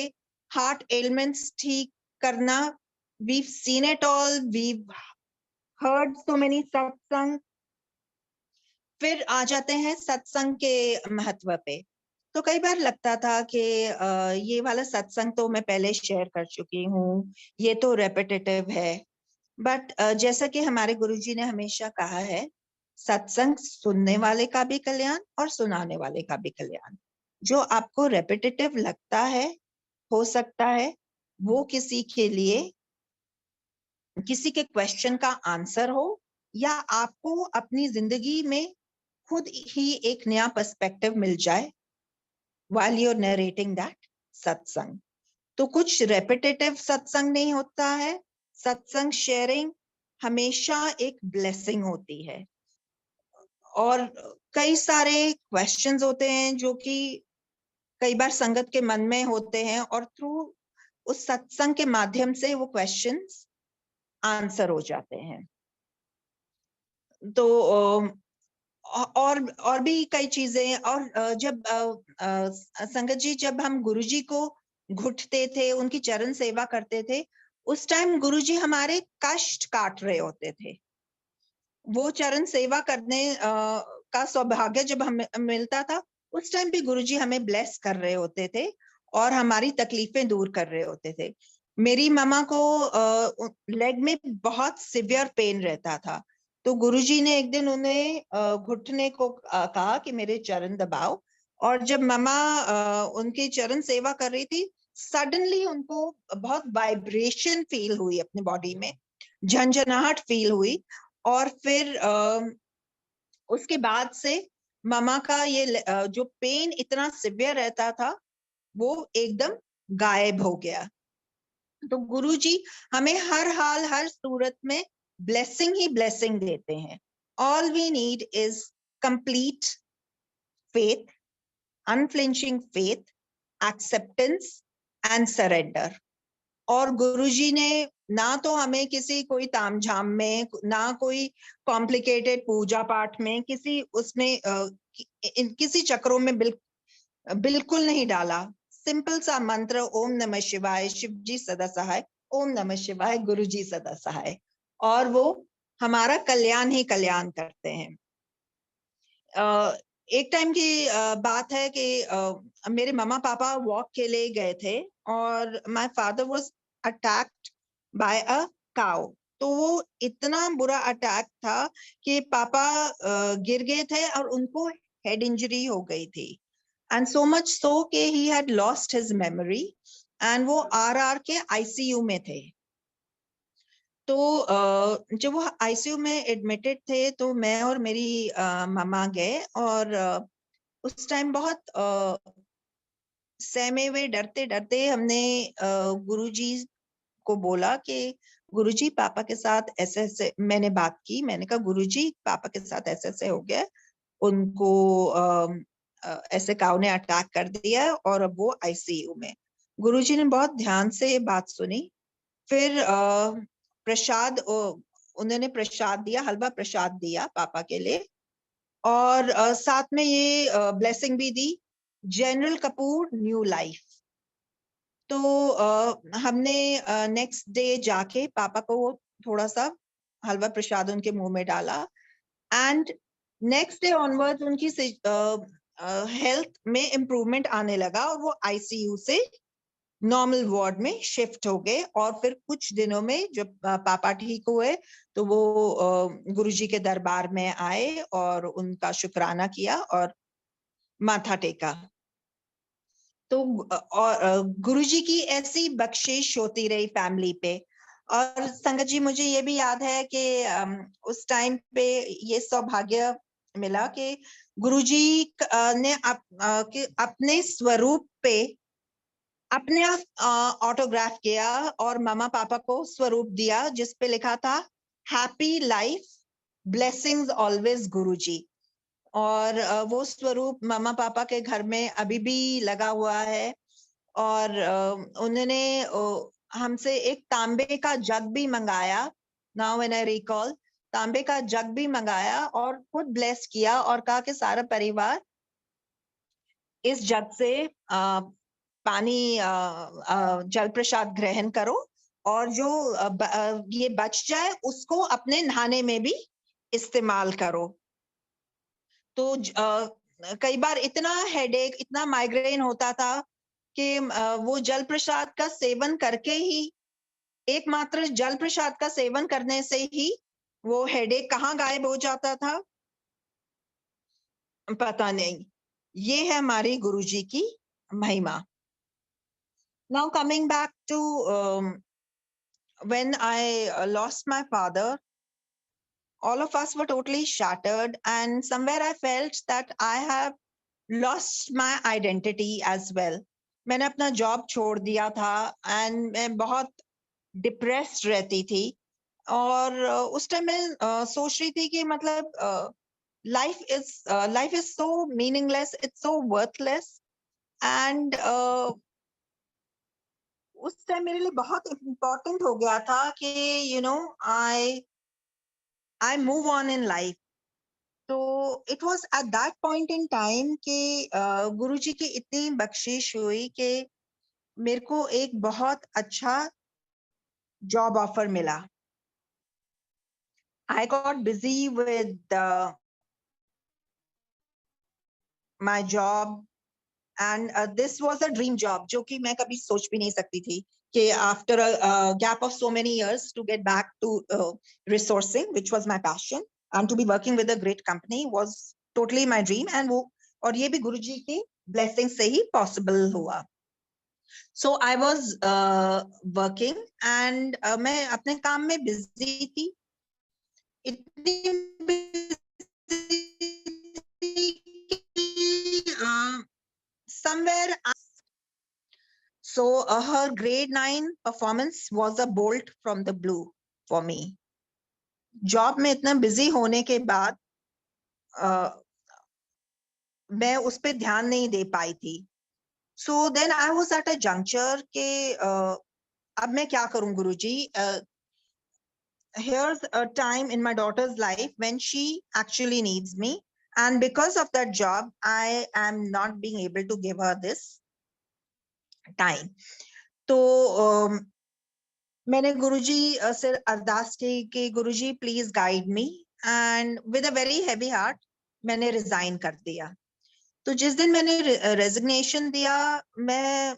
हार्ट एलिमेंट्स ठीक करना। we've seen it all, we've heard so many सत्संग। फिर आ जाते हैं सत्संग के महत्व पे। तो कई बार लगता था कि ये वाला सत्संग तो मैं पहले शेयर कर चुकी हूँ, ये तो रेपिटेटिव है। बट जैसा कि हमारे गुरुजी ने हमेशा कहा है, सत्संग सुनने वाले का भी कल्याण और सुनाने वाले का भी कल्याण। जो आपको रेपिटेटिव लगता है, हो सकता है वो किसी के लिए किसी के क्वेश्चन का आंसर हो, या आपको अपनी जिंदगी में खुद ही एक नया पर्सपेक्टिव मिल जाए while you're narrating that सत्संग। तो कुछ रेपिटेटिव सत्संग नहीं होता है, सत्संग शेयरिंग हमेशा एक ब्लेसिंग होती है। और कई सारे क्वेश्चंस होते हैं जो कि कई बार संगत के मन में होते हैं, और थ्रू उस सत्संग के माध्यम से वो क्वेश्चंस आंसर हो जाते हैं। तो और भी कई चीजें। और जब संगत जी, जब हम गुरुजी को घुटते थे, उनकी चरण सेवा करते थे, उस टाइम गुरुजी हमारे कष्ट काट रहे होते थे। वो चरण सेवा करने का सौभाग्य जब हमें मिलता था, उस टाइम भी गुरुजी हमें ब्लेस कर रहे होते थे और हमारी तकलीफें दूर कर रहे होते थे। मेरी मामा को लेग में बहुत सिवियर पेन रहता था, तो गुरुजी ने एक दिन उन्हें घुटने को कहा कि मेरे चरण दबाओ। और जब मामा उनकी चरण सेवा कर रही थी, सडनली उनको बहुत वाइब्रेशन फील हुई, अपनी बॉडी में झंझनाहट फील हुई। और फिर उसके बाद से मामा का ये जो पेन इतना सिवियर रहता था, वो एकदम गायब हो गया। तो गुरुजी हमें हर हाल हर सूरत में ब्लेसिंग ही ब्लेसिंग देते हैं। All we need is complete faith, unflinching faith, acceptance and surrender. और गुरुजी ने ना तो हमें किसी कोई तामझाम में, ना कोई कॉम्प्लिकेटेड पूजा पाठ में, किसी उसमें किसी चक्रों में बिल्कुल नहीं डाला। सिंपल सा मंत्र, ओम नमः शिवाय, शिव जी सदा सहाय, ओम नमः शिवाय, गुरु जी सदा सहाय, और वो हमारा कल्याण ही कल्याण करते हैं। एक टाइम की बात है कि मेरे मम्मा पापा वॉक के लिए गए थे, और my father was attacked by a cow. तो वो इतना बुरा अटैक था कि पापा गिर गए थे और उनको हेड इंजरी हो गई थी, and so much so कि he had lost his memory, and वो RR के ICU में थे। तो जब वो ICU में एडमिटेड थे, तो मैं और मेरी मामा गए, और उस टाइम बहुत सहमे हुए डरते डरते हमने गुरुजी को बोला कि गुरुजी पापा के साथ ऐसे ऐसे, मैंने बात की, मैंने कहा गुरुजी पापा के साथ ऐसे ऐसे हो गया, उनको ऐसे काऊ ने अटैक कर दिया और अब वो आईसीयू में। गुरुजी ने बहुत ध्यान से ये बात सुनी, फिर प्रसाद उन्होंने प्रसाद दिया, हलवा प्रसाद दिया पापा के लिए, और साथ में ये ब्लेसिंग भी दी, जनरल कपूर न्यू लाइफ। तो हमने नेक्स्ट डे जाके पापा को थोड़ा सा हलवा प्रसाद उनके मुंह में डाला, एंड नेक्स्ट डे ऑनवर्ड्स उनकी हेल्थ में इम्प्रूवमेंट आने लगा और वो आईसीयू से नॉर्मल वार्ड में शिफ्ट हो गए। और फिर कुछ दिनों में जब पापा ठीक हुए तो वो गुरुजी के दरबार में आए और उनका शुक्राना किया और माथा टेका। तो और गुरुजी की ऐसी बख्शिश होती रही फैमिली पे। और संगत जी, मुझे ये भी याद है कि उस टाइम पे ये सौभाग्य मिला कि गुरुजी ने अपने स्वरूप पे अपने आप ऑटोग्राफ किया और मामा पापा को स्वरूप दिया जिस पे लिखा था हैप्पी लाइफ, ब्लेसिंग्स ऑलवेज गुरुजी। और वो स्वरूप मामा पापा के घर में अभी भी लगा हुआ है। और उन्होंने हमसे एक तांबे का जग भी मंगाया, नाउ व्हेन आई रिकॉल, तांबे का जग भी मंगाया और खुद ब्लेस किया और कहा कि सारा परिवार इस जग से पानी जल प्रसाद ग्रहण करो और जो ये बच जाए उसको अपने नहाने में भी इस्तेमाल करो। तो कई बार इतना हेडेक, इतना माइग्रेन होता था कि वो जल प्रसाद का सेवन करके ही, एकमात्र जल प्रसाद का सेवन करने से ही वो हेडेक कहाँ गायब हो जाता था पता नहीं। ये है हमारी गुरुजी की महिमा। Now coming back to when I lost my father, all of us were totally shattered, and somewhere I felt that I have lost my identity as well. मैंने अपना जॉब छोड़ दिया था एंड मैं बहुत डिप्रेस्ड रहती थी। और उस टाइम मैं सोच रही थी कि मतलब life is so meaningless, it's so worthless. And उस टाइम मेरे लिए बहुत इम्पोर्टेंट हो गया था कि you know I move on in life. तो it was at that point in time कि गुरुजी की इतनी बख्शिश हुई कि मेरे को एक बहुत अच्छा जॉब ऑफर मिला। I got busy with my job and this was a dream job जो कि मैं कभी सोच भी नहीं सकती थी कि after a gap of so many years to get back to resourcing which was my passion and to be working with a great company was totally my dream. And वो, और ये भी गुरुजी की ब्लेसिंग से ही पॉसिबल हुआ। सो I was working and मैं अपने काम में बिजी थी, इतनी busy थी somewhere. So her grade 9 performance was a bolt from the blue for me. Job में इतना बिजी होने के बाद मैं उस पर ध्यान नहीं दे पाई थी। So then I was at a juncture के अब मैं क्या करूं गुरुजी। Here's a time in my daughter's life when she actually needs me, and because of that job I am not being able to give her this time. तो मैंने गुरुजी से अरदास की कि Guruji please guide me, and with a very heavy heart मैंने resign कर दिया। तो जिस दिन मैंने रेजिग्नेशन दिया, मैं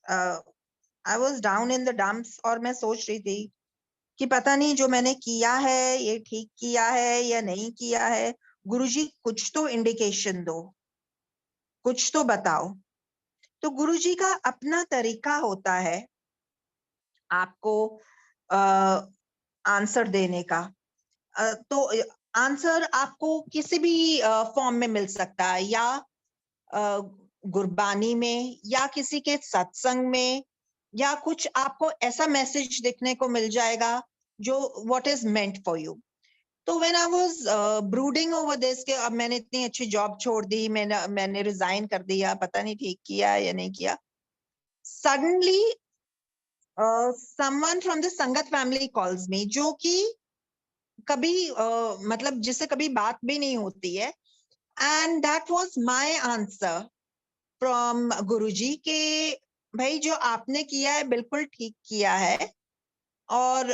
I was down in the dumps और मैं सोच रही थी कि पता नहीं जो मैंने किया है ये ठीक किया है या नहीं किया है। गुरुजी कुछ तो इंडिकेशन दो, कुछ तो बताओ। तो गुरुजी का अपना तरीका होता है आपको आंसर देने का। तो आंसर आपको किसी भी फॉर्म में मिल सकता है, या गुरबानी में या किसी के सत्संग में, या कुछ आपको ऐसा मैसेज देखने को मिल जाएगा जो what is meant for you. तो when I was brooding over this कि अब मैंने इतनी अच्छी जॉब छोड़ दी, मैंने रिजाइन कर दिया, पता नहीं ठीक किया या नहीं किया, सडनली समवन फ्रॉम द संगत फैमिली कॉल्स मी, जो कि कभी मतलब जिससे कभी बात भी नहीं होती है, and that was my answer from Guruji के भाई जो आपने किया है बिल्कुल ठीक किया है, और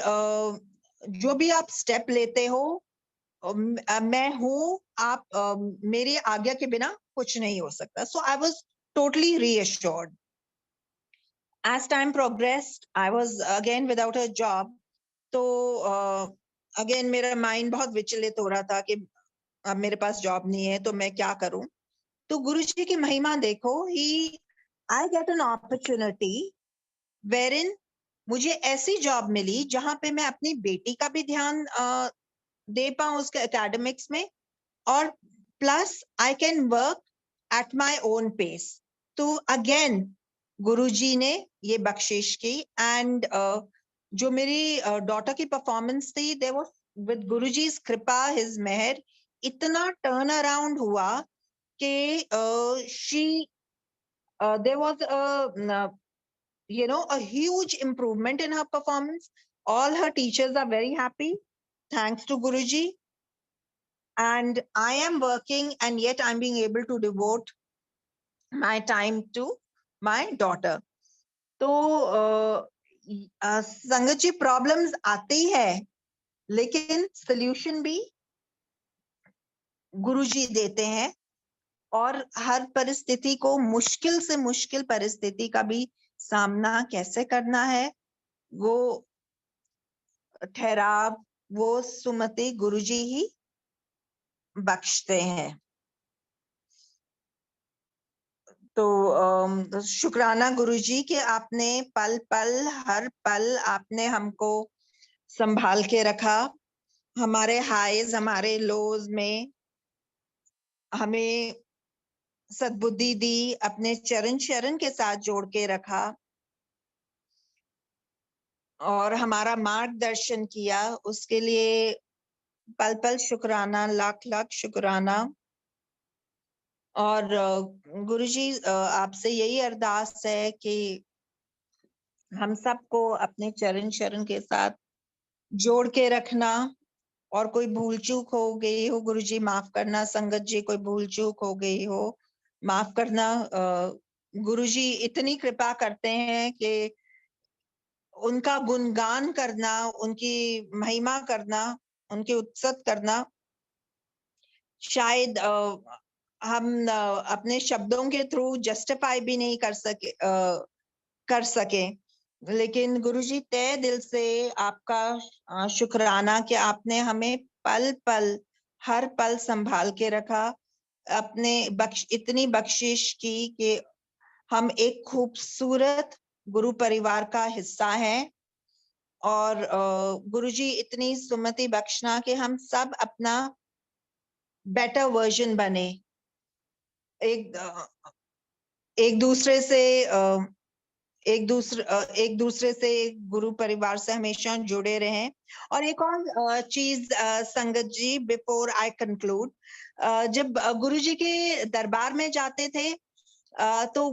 जो भी आप स्टेप लेते हो मैं हूँ, आप मेरी आज्ञा के बिना कुछ नहीं हो सकता। So I was totally reassured. As time progressed I was again without a job. तो अगेन मेरा माइंड बहुत विचलित हो रहा था कि अब मेरे पास जॉब नहीं है तो मैं क्या करूं। तो गुरुजी की महिमा देखो, ही आई गेट एन अपॉर्चुनिटी वेरिन मुझे ऐसी जॉब मिली जहां पे मैं अपनी बेटी का भी ध्यान दे पाऊं उसके एकेडमिक्स में, और plus I can work at my own pace. तो अगेन गुरुजी ने ये बख्शिश की, एंड जो मेरी डॉटर की परफॉर्मेंस थी, दे वो विद गुरुजी's कृपा, हिज मेहर, इतना टर्न अराउंड हुआ कि she there was a huge improvement in her performance. All her teachers are very happy thanks to Guruji, and I am working and yet I'm being able to devote my time to my daughter. तो संगत जी problems आती है, लेकिन solution भी गुरुजी देते हैं, और हर परिस्थिति को, मुश्किल से मुश्किल परिस्थिति का भी सामना कैसे करना है, वो ठहराव, वो सुमति गुरुजी ही बख्शते हैं। तो शुक्राना गुरुजी कि आपने पल पल, हर पल आपने हमको संभाल के रखा, हमारे हाईज हमारे लोज में हमें सद्बुद्धि दी, अपने चरण शरण के साथ जोड़ के रखा और हमारा मार्गदर्शन किया, उसके लिए पल पल शुक्राना, लाख लाख शुक्राना। और गुरुजी आपसे यही अरदास है कि हम सबको अपने चरण शरण के साथ जोड़ के रखना, और कोई भूल चूक हो गई हो गुरुजी माफ करना, संगत जी कोई भूल चूक हो गई हो माफ करना। गुरुजी इतनी कृपा करते हैं कि उनका गुणगान करना, उनकी महिमा करना, उनकी उत्सत करना शायद हम अपने शब्दों के थ्रू जस्टिफाई भी नहीं कर सके, लेकिन गुरुजी तहे दिल से आपका शुक्राना कि आपने हमें पल पल, हर पल संभाल के रखा, अपने इतनी बख्शिश की कि हम एक खूबसूरत गुरु परिवार का हिस्सा हैं, और गुरुजी इतनी सुमति बख्शना कि हम सब अपना बेटर वर्जन बने, एक दूसरे से एक दूसरे से गुरु परिवार से हमेशा जुड़े रहें। और एक और चीज संगत जी, बिफोर आई कंक्लूड, जब गुरुजी के दरबार में जाते थे तो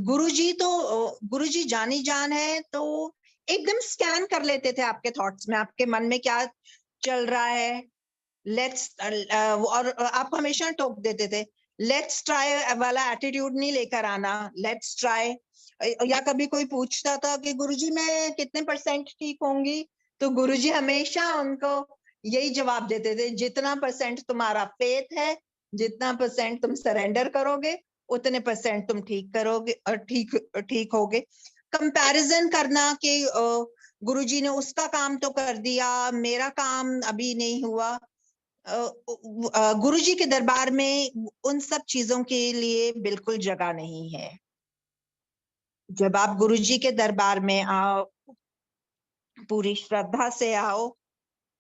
गुरुजी जानी जान है, तो एकदम स्कैन कर लेते थे आपके थॉट्स में, आपके मन में क्या चल रहा है। और आप हमेशा टोक देते थे, लेट्स ट्राई वाला एटीट्यूड नहीं लेकर आना, लेट्स ट्राई। या कभी कोई पूछता था कि गुरुजी मैं कितने % ठीक होंगी, तो गुरुजी हमेशा उनको यही जवाब देते थे, जितना % तुम्हारा फेथ है, जितना % तुम सरेंडर करोगे, उतने % तुम ठीक करोगे और ठीक होगे। कंपैरिजन करना कि गुरुजी ने उसका काम तो कर दिया, मेरा काम अभी नहीं हुआ, गुरुजी के दरबार में उन सब चीजों के लिए बिल्कुल जगह नहीं है। जब आप गुरुजी के दरबार में आओ, पूरी श्रद्धा से आओ,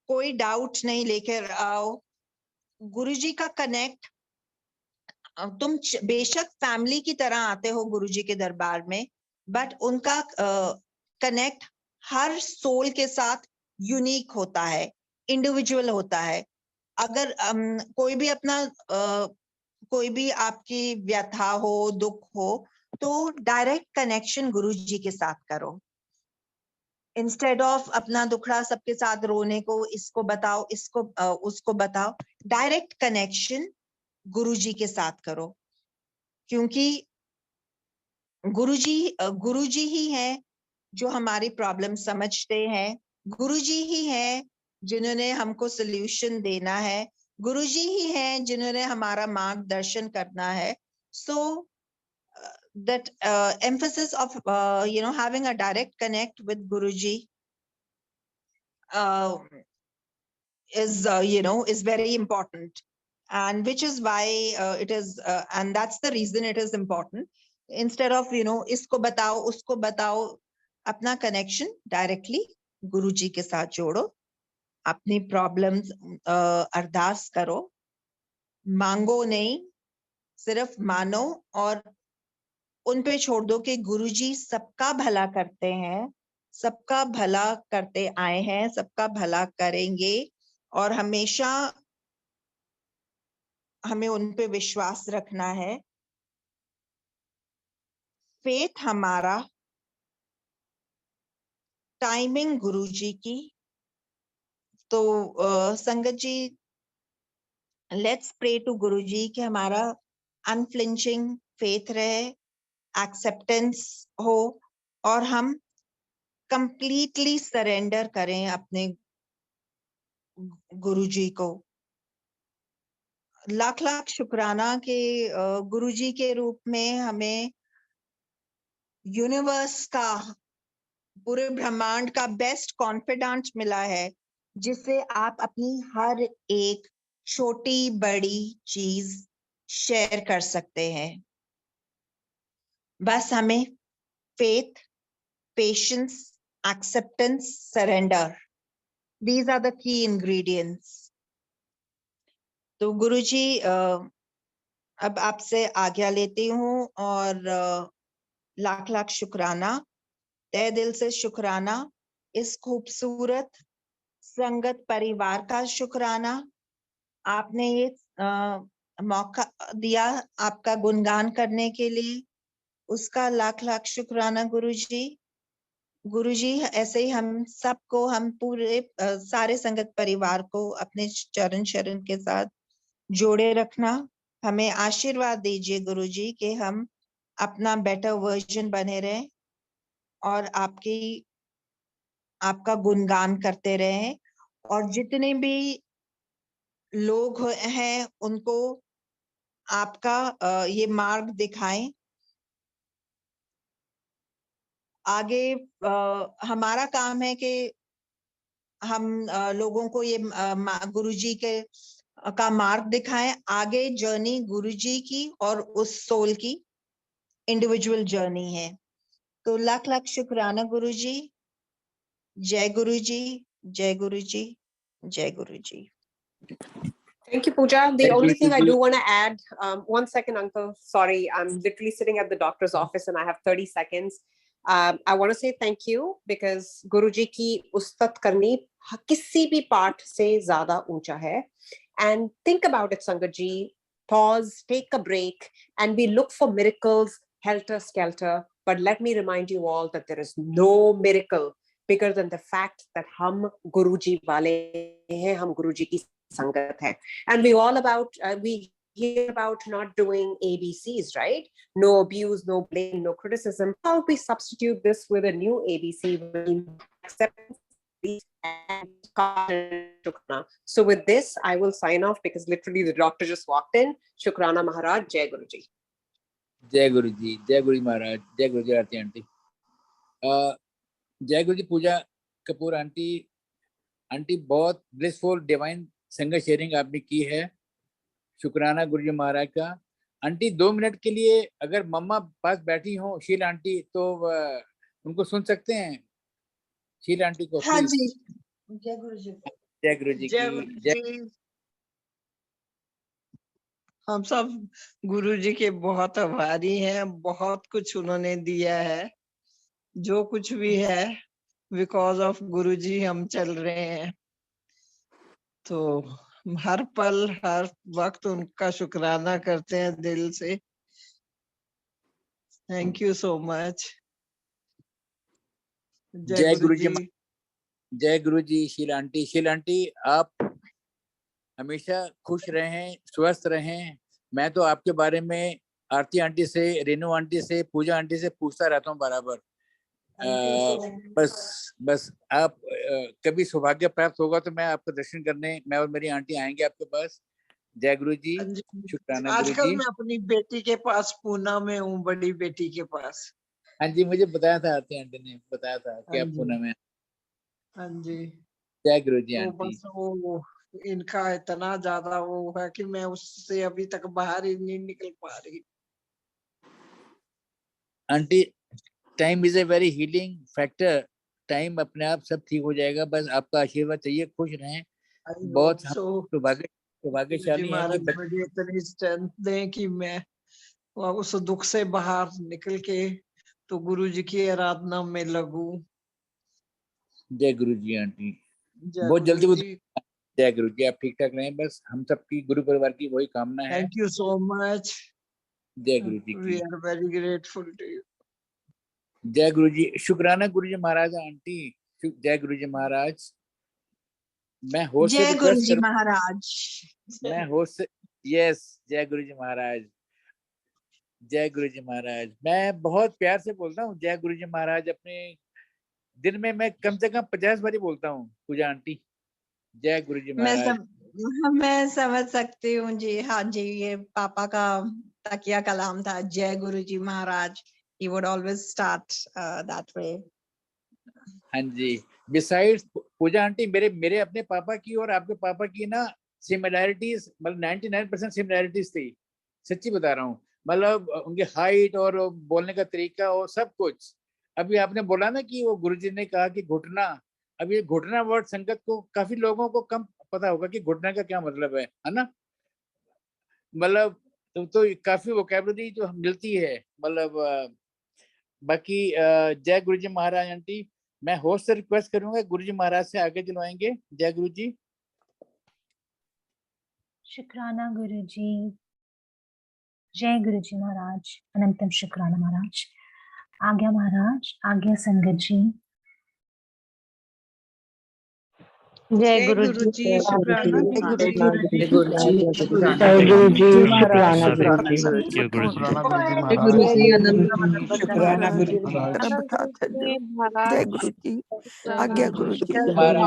कोई डाउट नहीं लेकर आओ, गुरुजी का कनेक्ट तुम बेशक फैमिली की तरह आते हो गुरुजी के दरबार में, बट उनका कनेक्ट हर सोल के साथ यूनिक होता है, इंडिविजुअल होता है। अगर कोई भी अपना कोई भी आपकी व्यथा हो, दुख हो, तो डायरेक्ट कनेक्शन गुरुजी के साथ करो, इंस्टेड ऑफ अपना दुखड़ा सबके साथ रोने को, इसको बताओ, इसको उसको बताओ। डायरेक्ट कनेक्शन गुरुजी के साथ करो, क्योंकि गुरुजी ही है जो हमारी प्रॉब्लम समझते हैं, गुरुजी ही है जिन्होंने हमको सोल्यूशन देना है, गुरुजी ही है जिन्होंने हमारा मार्गदर्शन करना है। सो that emphasis of having a direct connect with Guruji is very important, and which is why it is and that's the reason it is important. Instead of isko batao usko batao, अपना connection directly गुरुजी के साथ जोड़ो, अपनी problems अरदास करो, मांगो नहीं, सिर्फ मानो और उन पे छोड़ दो कि गुरुजी सबका भला करते हैं, सबका भला करते आए हैं, सबका भला करेंगे, और हमेशा हमें उन पे विश्वास रखना है। फेथ हमारा, टाइमिंग गुरुजी की। तो संगत जी, लेट्स प्रे टू गुरुजी कि हमारा अनफ्लिंचिंग फेथ रहे, एक्सेप्टेंस हो, और हम कंप्लीटली सरेंडर करें अपने गुरुजी को। लाख लाख शुक्राना कि गुरुजी के रूप में हमें यूनिवर्स का, पूरे ब्रह्मांड का बेस्ट कॉन्फिडेंट मिला है, जिससे आप अपनी हर एक छोटी बड़ी चीज शेयर कर सकते हैं। बस हमें faith, patience, acceptance, surrender, these are the key ingredients. तो गुरुजी अब आपसे आज्ञा लेती हूँ, और लाख लाख शुक्राना, तहे दिल से शुक्राना, इस खूबसूरत संगत परिवार का शुक्राना, आपने ये मौका दिया आपका गुणगान करने के लिए, उसका लाख लाख शुक्राना गुरुजी। गुरुजी, ऐसे ही हम सबको, हम पूरे सारे संगत परिवार को अपने चरण शरण के साथ जोड़े रखना। हमें आशीर्वाद दीजिए गुरुजी कि हम अपना बेटर वर्जन बने रहें और आपका गुणगान करते रहें, और जितने भी लोग हैं उनको आपका ये मार्ग दिखाएं। आगे हमारा काम है कि हम लोगों को ये गुरुजी के का मार्ग दिखाएं। आगे जर्नी गुरुजी की और उस सोल की इंडिविजुअल जर्नी है। तो लाख लाख शुक्राना गुरुजी। जय गुरुजी, जय गुरुजी, जय गुरुजी। Thank you, Pooja. The Thank only you, thing I Guruji. do want to add, 1 second, Uncle. Sorry, I'm literally sitting at the doctor's office and I have 30 seconds. I want to say thank you because Guruji ki ustat karni kisi bhi पाठ से ज़्यादा ऊंचा है. And think about it, Sangat ji. Pause, take a break, and we look for miracles helter skelter. But let me remind you all that there is no miracle bigger than the fact that हम Guruji वाले हैं, हम Guruji की संगत है. And we hear about not doing ABCs, right? No abuse, no blame, no criticism. How we substitute this with a new ABC, acceptance and Shukrana. So with this, I will sign off because literally the doctor just walked in. Shukrana Maharaj, Jai Guruji. जय गुरु जी, जय गुरु महाराज, जय गुरु जी आरती aunty. जय गुरु जी। पूजा Kapoor aunty, aunty बहुत blissful divine संगत sharing आपने की है। शुक्राना गुरु जी महाराज का। आंटी 2 मिनट के लिए अगर मम्मा पास बैठी हो, शील आंटी, तो उनको सुन सकते हैं? शील आंटी को हाँ प्लीज। जी। जय गुरु जी। जय गुरु जी जय की गुरु जय। जी। हम सब गुरुजी के बहुत आभारी हैं, बहुत कुछ उन्होंने दिया है, जो कुछ भी है बिकॉज ऑफ गुरुजी हम चल रहे हैं, तो हर पल हर वक्त उनका शुक्राना करते हैं दिल से। Thank you so much. जय गुरुजी। जय गुरुजी। शीला आंटी आप हमेशा खुश रहें, स्वस्थ रहें। मैं तो आपके बारे में आरती आंटी से, रेनू आंटी से, पूजा आंटी से पूछता रहता हूँ बराबर। बस आप कभी सौभाग्य प्राप्त होगा तो मैं आपका दर्शन करने, मैं और मेरी आंटी आएंगे आपके पास। जय गुरु जी। शुक्राना गुरु आजकल जी। मैं अपनी बेटी के पास पूना में हूँ, बड़ी बेटी के पास। हाँ जी, मुझे बताया था आरती आंटी ने, बताया था कि आप पूना में। हाँ जी। जय गुरु जी। तो आंटी बस वो इनका इतना ज्यादा वो है कि मैं उससे अभी तक बाहर ही नहीं निकल पा रही। Aunty, time is a very healing factor. Time अपने आप सब ठीक हो जाएगा, बस आपका आशीर्वाद चाहिए। खुश रहें। बहुत हम सौभाग्यशाली हैं कि मुझे इतनी स्ट्रेंथ दें कि मैं उस दुख से बाहर निकल के तो गुरु जी की आराधना में लगूं। जय गुरु जी। आंटी बहुत जल्दी जय गुरु जी। आप ठीक ठाक रहें, बस हम सबकी गुरु परिवार की वही कामना है। Thank you so much. जय गुरु जी we are very grateful to you. जय गुरु जी। शुक्राना गुरु जी महाराज। आंटी जय गुरु जी महाराज। मैं होस्ट से जय गुरु रिक्वेस्ट जी करूं, महाराज। मैं होस्ट से, यस, जय गुरु जी महाराज। जय गुरु जी महाराज। मैं बहुत प्यार से बोलता हूँ जय गुरु जी महाराज। अपने दिन में मैं कम से कम 50 बारी बोलता हूँ पूजा आंटी, जय गुरु जी महाराज। मैं समझ सकती हूँ जी। हाँ जी, ये पापा का तकिया कलाम था, जय गुरु जी महाराज। He would always start that way. हाँ जी। बिसाइड्स पूजा आंटी, मेरे अपने पापा की और आपके पापा की ना सिमिलैरिटीज, मतलब 99% सिमिलैरिटीज थी। सच्ची बता रहा हूँ, मतलब उनकी हाइट और बोलने का तरीका और सब कुछ। अभी आपने बोला ना कि वो गुरुजी ने कहा कि घुटना, अब ये घुटना वर्ड संगत को काफी लोगों को कम पता होगा कि घुटना का क्या मतलब है ना। मतलब तो काफी वोकैबुलरी जो मिलती है, मतलब बाकी जय गुरु जी महाराज। आंटी मैं होस्ट से रिक्वेस्ट करूंगा गुरु जी महाराज से आगे चलवाएंगे। जय गुरु जी। शुक्राना गुरु जी। जय गुरु जी महाराज। अनंतम शुक्राना महाराज। आज्ञा महाराज, आज्ञा संगत जी। जय गुरु जी। शुक्राना जय गुरु जी। गुरु जी। जय गुरु जी। शुक्राना गुरु जी। जय गुरु जी। जय गुरु जी। अनंत शुक्राना गुरु जी। जय गुरु जी। आज्ञा गुरु जी। महाराज।